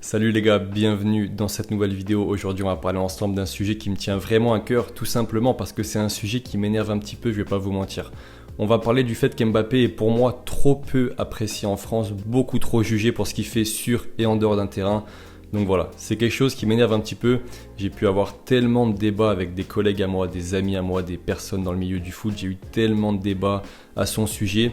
Salut les gars, bienvenue dans cette nouvelle vidéo. Aujourd'hui on va parler ensemble d'un sujet qui me tient vraiment à cœur, tout simplement parce que c'est un sujet qui m'énerve un petit peu, je vais pas vous mentir. On va parler du fait qu'Mbappé est pour moi trop peu apprécié en France, beaucoup trop jugé pour ce qu'il fait sur et en dehors d'un terrain. Donc voilà, c'est quelque chose qui m'énerve un petit peu. J'ai pu avoir tellement de débats avec des collègues à moi, des amis à moi, des personnes dans le milieu du foot. J'ai eu tellement de débats à son sujet.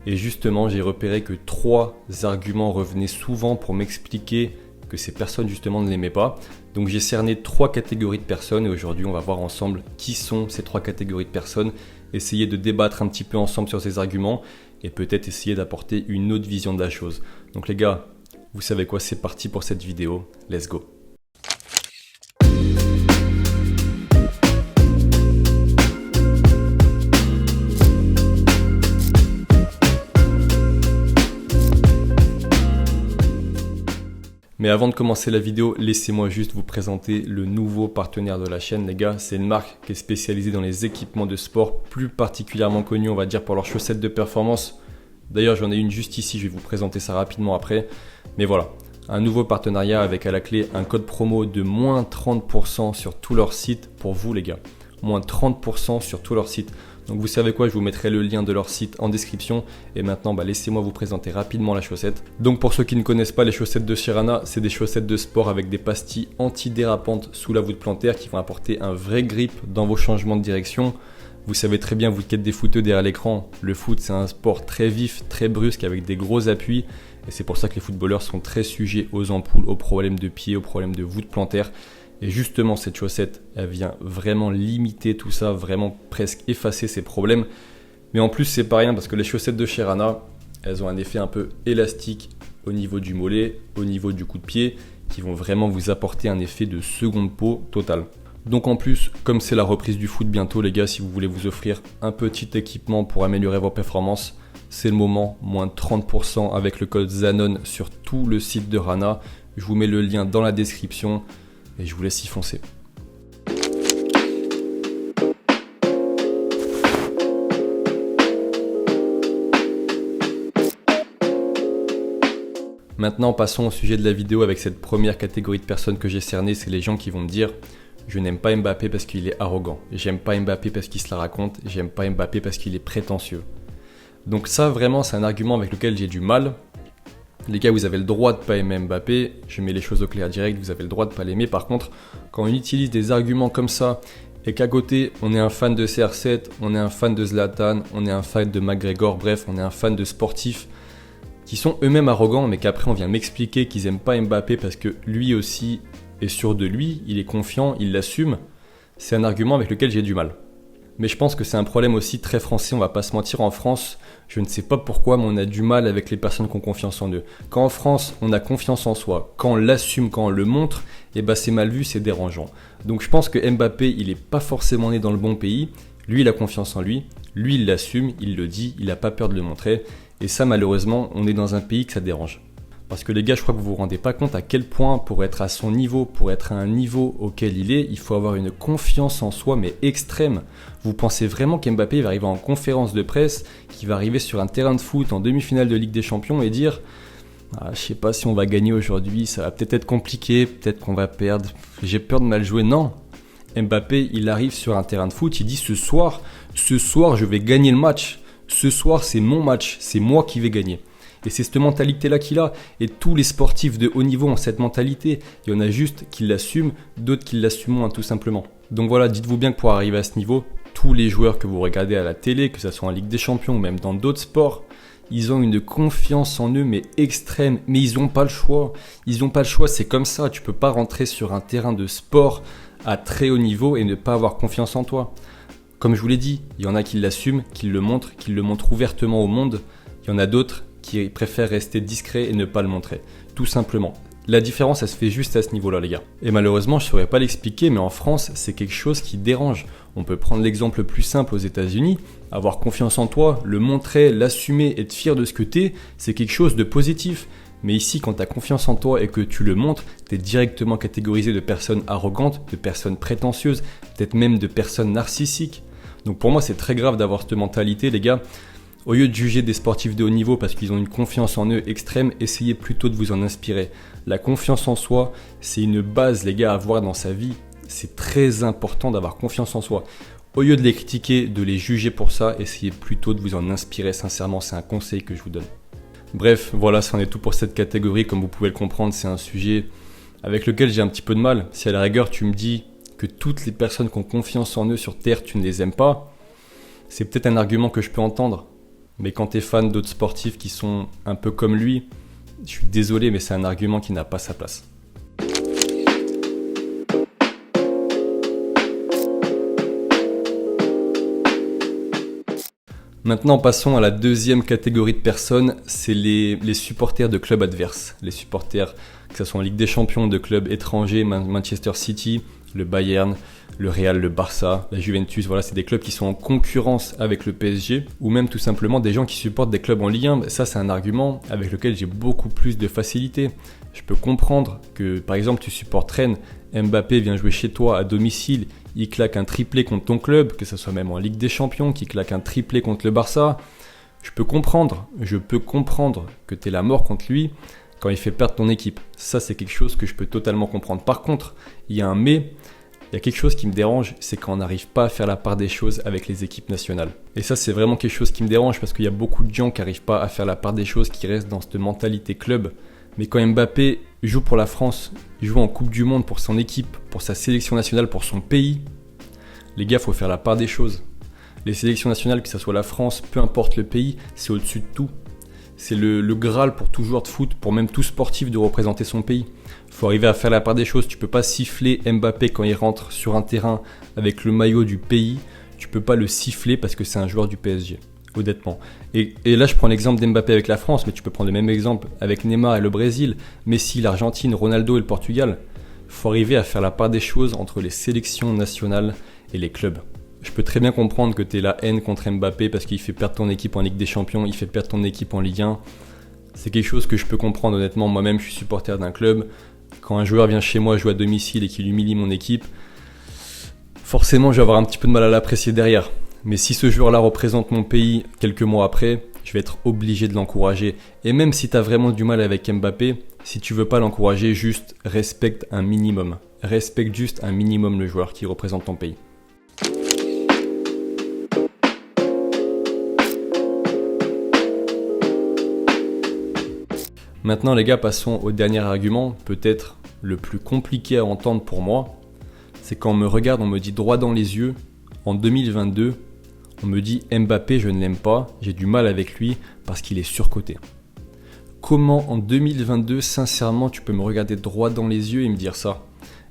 Et justement, j'ai repéré que 3 arguments revenaient souvent pour m'expliquer que ces personnes justement ne l'aimaient pas. Donc j'ai cerné 3 catégories de personnes et aujourd'hui on va voir ensemble qui sont ces 3 catégories de personnes, essayer de débattre un petit peu ensemble sur ces arguments et peut-être essayer d'apporter une autre vision de la chose. Donc les gars, vous savez quoi, c'est parti pour cette vidéo, let's go. Mais avant de commencer la vidéo, laissez-moi juste vous présenter le nouveau partenaire de la chaîne, les gars. C'est une marque qui est spécialisée dans les équipements de sport, plus particulièrement connue, on va dire, pour leurs chaussettes de performance. D'ailleurs, j'en ai une juste ici, je vais vous présenter ça rapidement après. Mais voilà, un nouveau partenariat avec à la clé un code promo de moins 30% sur tout leur site pour vous, les gars. Moins 30% sur tout leur site. Donc vous savez quoi, je vous mettrai le lien de leur site en description. Et maintenant, laissez-moi vous présenter rapidement la chaussette. Donc pour ceux qui ne connaissent pas les chaussettes de Sherana, c'est des chaussettes de sport avec des pastilles antidérapantes sous la voûte plantaire qui vont apporter un vrai grip dans vos changements de direction. Vous savez très bien, vous qui êtes des footeux derrière l'écran, le foot c'est un sport très vif, très brusque avec des gros appuis. Et c'est pour ça que les footballeurs sont très sujets aux ampoules, aux problèmes de pied, aux problèmes de voûte plantaire. Et justement, cette chaussette, elle vient vraiment limiter tout ça, vraiment presque effacer ces problèmes. Mais en plus, c'est pas rien parce que les chaussettes de Sherana, elles ont un effet un peu élastique au niveau du mollet, au niveau du coup de pied, qui vont vraiment vous apporter un effet de seconde peau total. Donc en plus, comme c'est la reprise du foot bientôt, les gars, si vous voulez vous offrir un petit équipement pour améliorer vos performances, c'est le moment, moins de 30% avec le code ZANON sur tout le site de Rana. Je vous mets le lien dans la description. Et je vous laisse y foncer. Maintenant, passons au sujet de la vidéo avec cette première catégorie de personnes que j'ai cernées. C'est les gens qui vont me dire « Je n'aime pas Mbappé parce qu'il est arrogant. J'aime pas Mbappé parce qu'il se la raconte. J'aime pas Mbappé parce qu'il est prétentieux. » Donc ça, vraiment, c'est un argument avec lequel j'ai du mal. Les gars, vous avez le droit de ne pas aimer Mbappé, je mets les choses au clair direct, vous avez le droit de ne pas l'aimer. Par contre, quand on utilise des arguments comme ça et qu'à côté, on est un fan de CR7, on est un fan de Zlatan, on est un fan de McGregor, bref, on est un fan de sportifs qui sont eux-mêmes arrogants, mais qu'après on vient m'expliquer qu'ils n'aiment pas Mbappé parce que lui aussi est sûr de lui, il est confiant, il l'assume, c'est un argument avec lequel j'ai du mal. Mais je pense que c'est un problème aussi très français, on va pas se mentir, en France, je ne sais pas pourquoi, mais on a du mal avec les personnes qui ont confiance en eux. Quand en France, on a confiance en soi, quand on l'assume, quand on le montre, c'est mal vu, c'est dérangeant. Donc je pense que Mbappé, il n'est pas forcément né dans le bon pays, lui il a confiance en lui, lui il l'assume, il le dit, il n'a pas peur de le montrer, et ça malheureusement, on est dans un pays que ça dérange. Parce que les gars, je crois que vous vous rendez pas compte à quel point pour être à son niveau, pour être à un niveau auquel il est, il faut avoir une confiance en soi mais extrême. Vous pensez vraiment qu'Mbappé va arriver en conférence de presse, qu'il va arriver sur un terrain de foot en demi-finale de Ligue des Champions et dire je sais pas si on va gagner aujourd'hui, ça va peut-être être compliqué, peut-être qu'on va perdre, j'ai peur de mal jouer. Non, Mbappé, il arrive sur un terrain de foot, il dit ce soir je vais gagner le match, ce soir c'est mon match, c'est moi qui vais gagner. Et c'est cette mentalité-là qu'il a. Et tous les sportifs de haut niveau ont cette mentalité. Il y en a juste qui l'assument, d'autres qui l'assument moins tout simplement. Donc voilà, dites-vous bien que pour arriver à ce niveau, tous les joueurs que vous regardez à la télé, que ce soit en Ligue des Champions ou même dans d'autres sports, ils ont une confiance en eux mais extrême. Mais ils n'ont pas le choix. Ils n'ont pas le choix, c'est comme ça. Tu ne peux pas rentrer sur un terrain de sport à très haut niveau et ne pas avoir confiance en toi. Comme je vous l'ai dit, il y en a qui l'assument, qui le montrent ouvertement au monde. Il y en a d'autres qui préfèrent rester discret et ne pas le montrer, tout simplement. La différence, elle se fait juste à ce niveau-là, les gars. Et malheureusement, je ne saurais pas l'expliquer, mais en France, c'est quelque chose qui dérange. On peut prendre l'exemple le plus simple aux États-Unis. Avoir confiance en toi, le montrer, l'assumer, être fier de ce que tu es, c'est quelque chose de positif. Mais ici, quand tu as confiance en toi et que tu le montres, tu es directement catégorisé de personnes arrogantes, de personnes prétentieuses, peut-être même de personnes narcissiques. Donc pour moi, c'est très grave d'avoir cette mentalité, les gars. Au lieu de juger des sportifs de haut niveau parce qu'ils ont une confiance en eux extrême, essayez plutôt de vous en inspirer. La confiance en soi, c'est une base, les gars, à avoir dans sa vie. C'est très important d'avoir confiance en soi. Au lieu de les critiquer, de les juger pour ça, essayez plutôt de vous en inspirer sincèrement. C'est un conseil que je vous donne. Bref, voilà, c'en est tout pour cette catégorie. Comme vous pouvez le comprendre, c'est un sujet avec lequel j'ai un petit peu de mal. Si à la rigueur, tu me dis que toutes les personnes qui ont confiance en eux sur Terre, tu ne les aimes pas, c'est peut-être un argument que je peux entendre. Mais quand tu es fan d'autres sportifs qui sont un peu comme lui, je suis désolé, mais c'est un argument qui n'a pas sa place. Maintenant, passons à la deuxième catégorie de personnes, c'est les supporters de clubs adverses. Les supporters, que ce soit en Ligue des Champions, de clubs étrangers, Manchester City, le Bayern, le Real, le Barça, la Juventus, voilà, c'est des clubs qui sont en concurrence avec le PSG, ou même tout simplement des gens qui supportent des clubs en Ligue 1. Ça, c'est un argument avec lequel j'ai beaucoup plus de facilité. Je peux comprendre que, par exemple, tu supportes Rennes, Mbappé vient jouer chez toi à domicile, il claque un triplé contre ton club, que ce soit même en Ligue des Champions, qu'il claque un triplé contre le Barça. Je peux comprendre que tu es la mort contre lui quand il fait perdre ton équipe. Ça, c'est quelque chose que je peux totalement comprendre. Par contre, il y a un mais, il y a quelque chose qui me dérange, c'est quand on n'arrive pas à faire la part des choses avec les équipes nationales. Et ça, c'est vraiment quelque chose qui me dérange parce qu'il y a beaucoup de gens qui n'arrivent pas à faire la part des choses, qui restent dans cette mentalité club. Mais quand Mbappé joue pour la France, il joue en Coupe du Monde pour son équipe, pour sa sélection nationale, pour son pays, les gars, il faut faire la part des choses. Les sélections nationales, que ce soit la France, peu importe le pays, c'est au-dessus de tout. C'est le Graal pour tout joueur de foot, pour même tout sportif de représenter son pays. Il faut arriver à faire la part des choses. Tu ne peux pas siffler Mbappé quand il rentre sur un terrain avec le maillot du pays. Tu ne peux pas le siffler parce que c'est un joueur du PSG, honnêtement. Et là, je prends l'exemple d'Mbappé avec la France, mais tu peux prendre le même exemple avec Neymar et le Brésil, Messi, l'Argentine, Ronaldo et le Portugal. Il faut arriver à faire la part des choses entre les sélections nationales et les clubs. Je peux très bien comprendre que tu aies la haine contre Mbappé parce qu'il fait perdre ton équipe en Ligue des Champions, il fait perdre ton équipe en Ligue 1. C'est quelque chose que je peux comprendre honnêtement. Moi-même, je suis supporter d'un club. Quand un joueur vient chez moi jouer à domicile et qu'il humilie mon équipe, forcément, je vais avoir un petit peu de mal à l'apprécier derrière. Mais si ce joueur-là représente mon pays quelques mois après, je vais être obligé de l'encourager. Et même si tu as vraiment du mal avec Mbappé, si tu veux pas l'encourager, juste respecte un minimum. Respecte juste un minimum le joueur qui représente ton pays. Maintenant les gars, passons au dernier argument, peut-être le plus compliqué à entendre pour moi. C'est quand on me regarde, on me dit droit dans les yeux, en 2022, on me dit Mbappé je ne l'aime pas, j'ai du mal avec lui parce qu'il est surcoté. Comment en 2022, sincèrement, tu peux me regarder droit dans les yeux et me dire ça?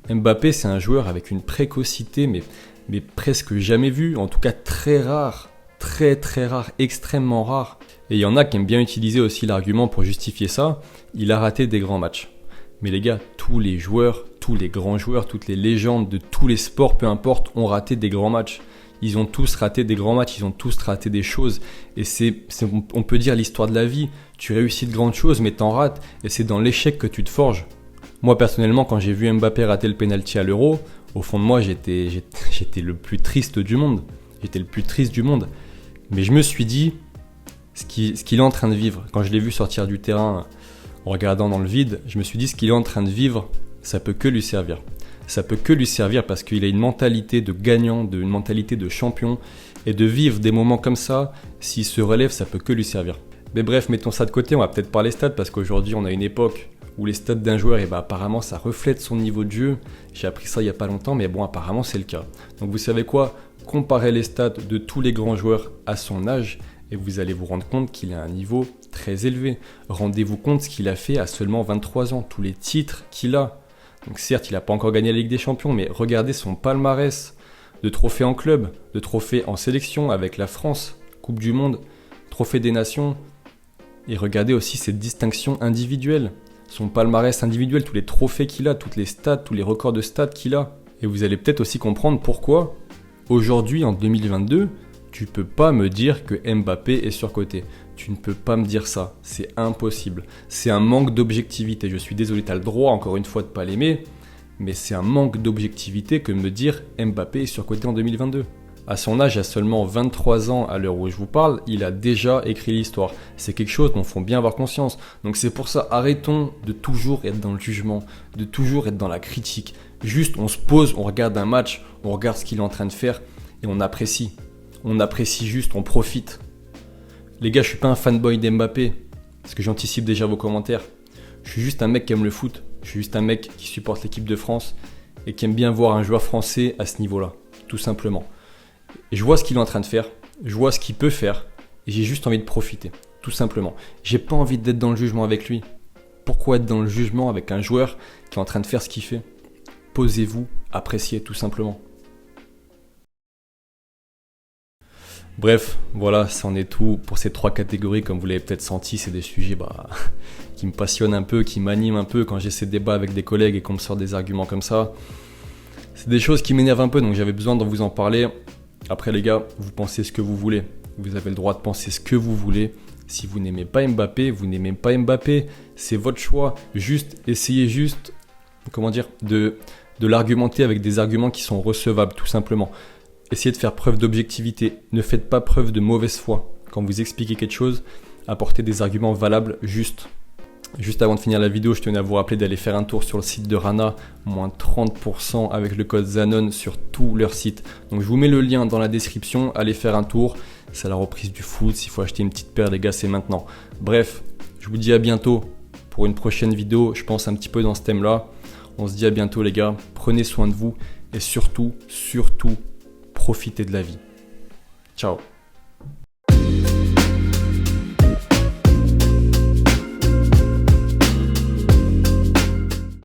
Mbappé c'est un joueur avec une précocité mais presque jamais vue, en tout cas très rare, très rare, extrêmement rare. Et il y en a qui aiment bien utiliser aussi l'argument pour justifier ça, il a raté des grands matchs. Mais les gars, tous les joueurs, tous les grands joueurs, toutes les légendes de tous les sports, peu importe, ont raté des grands matchs. Ils ont tous raté des grands matchs, ils ont tous raté des choses. Et on peut dire l'histoire de la vie. Tu réussis de grandes choses, mais t'en rates. Et c'est dans l'échec que tu te forges. Moi, personnellement, quand j'ai vu Mbappé rater le penalty à l'Euro, au fond de moi, j'étais le plus triste du monde. J'étais le plus triste du monde. Mais je me suis dit, ce qu'il est en train de vivre, quand je l'ai vu sortir du terrain en regardant dans le vide, je me suis dit, ce qu'il est en train de vivre, ça peut que lui servir. Ça peut que lui servir parce qu'il a une mentalité de gagnant, une mentalité de champion. Et de vivre des moments comme ça, s'il se relève, ça peut que lui servir. Mais bref, mettons ça de côté, on va peut-être parler stats parce qu'aujourd'hui, on a une époque où les stats d'un joueur, apparemment, ça reflète son niveau de jeu. J'ai appris ça il n'y a pas longtemps, mais bon, apparemment, c'est le cas. Donc vous savez quoi? Comparez les stats de tous les grands joueurs à son âge et vous allez vous rendre compte qu'il a un niveau très élevé. Rendez-vous compte ce qu'il a fait à seulement 23 ans, tous les titres qu'il a. Donc certes, il n'a pas encore gagné la Ligue des Champions, mais regardez son palmarès de trophées en club, de trophées en sélection avec la France, Coupe du Monde, Trophée des Nations. Et regardez aussi ses distinctions individuelles, son palmarès individuel, tous les trophées qu'il a, toutes les stats, tous les records de stats qu'il a. Et vous allez peut-être aussi comprendre pourquoi, aujourd'hui, en 2022, tu peux pas me dire que Mbappé est surcoté. Tu ne peux pas me dire ça, c'est impossible. C'est un manque d'objectivité. Je suis désolé, tu as le droit encore une fois de pas l'aimer, mais c'est un manque d'objectivité que de me dire Mbappé est surcoté en 2022. À son âge, à seulement 23 ans à l'heure où je vous parle, il a déjà écrit l'histoire. C'est quelque chose dont il faut bien avoir conscience. Donc c'est pour ça, arrêtons de toujours être dans le jugement, de toujours être dans la critique. Juste, on se pose, on regarde un match, on regarde ce qu'il est en train de faire et on apprécie. On apprécie juste, on profite. Les gars, je suis pas un fanboy d'Mbappé, parce que j'anticipe déjà vos commentaires. Je suis juste un mec qui aime le foot. Je suis juste un mec qui supporte l'équipe de France et qui aime bien voir un joueur français à ce niveau-là, tout simplement. Et je vois ce qu'il est en train de faire, je vois ce qu'il peut faire, et j'ai juste envie de profiter, tout simplement. J'ai pas envie d'être dans le jugement avec lui. Pourquoi être dans le jugement avec un joueur qui est en train de faire ce qu'il fait? Posez-vous, appréciez, tout simplement. Bref, voilà, c'en est tout pour ces 3 catégories. Comme vous l'avez peut-être senti, c'est des sujets qui me passionnent un peu, qui m'animent un peu quand j'ai ces débats avec des collègues et qu'on me sort des arguments comme ça. C'est des choses qui m'énervent un peu, donc j'avais besoin de vous en parler. Après les gars, vous pensez ce que vous voulez. Vous avez le droit de penser ce que vous voulez. Si vous n'aimez pas Mbappé, vous n'aimez pas Mbappé. C'est votre choix. Juste, essayez juste, de l'argumenter avec des arguments qui sont recevables, tout simplement. Essayez de faire preuve d'objectivité. Ne faites pas preuve de mauvaise foi. Quand vous expliquez quelque chose, apportez des arguments valables, justes. Juste avant de finir la vidéo, je tenais à vous rappeler d'aller faire un tour sur le site de Rana, moins 30% avec le code Zanon sur tout leur site. Donc je vous mets le lien dans la description, allez faire un tour. C'est la reprise du foot, s'il faut acheter une petite paire les gars, c'est maintenant. Bref, je vous dis à bientôt pour une prochaine vidéo, je pense un petit peu dans ce thème-là. On se dit à bientôt les gars, prenez soin de vous et surtout, profitez de la vie. Ciao.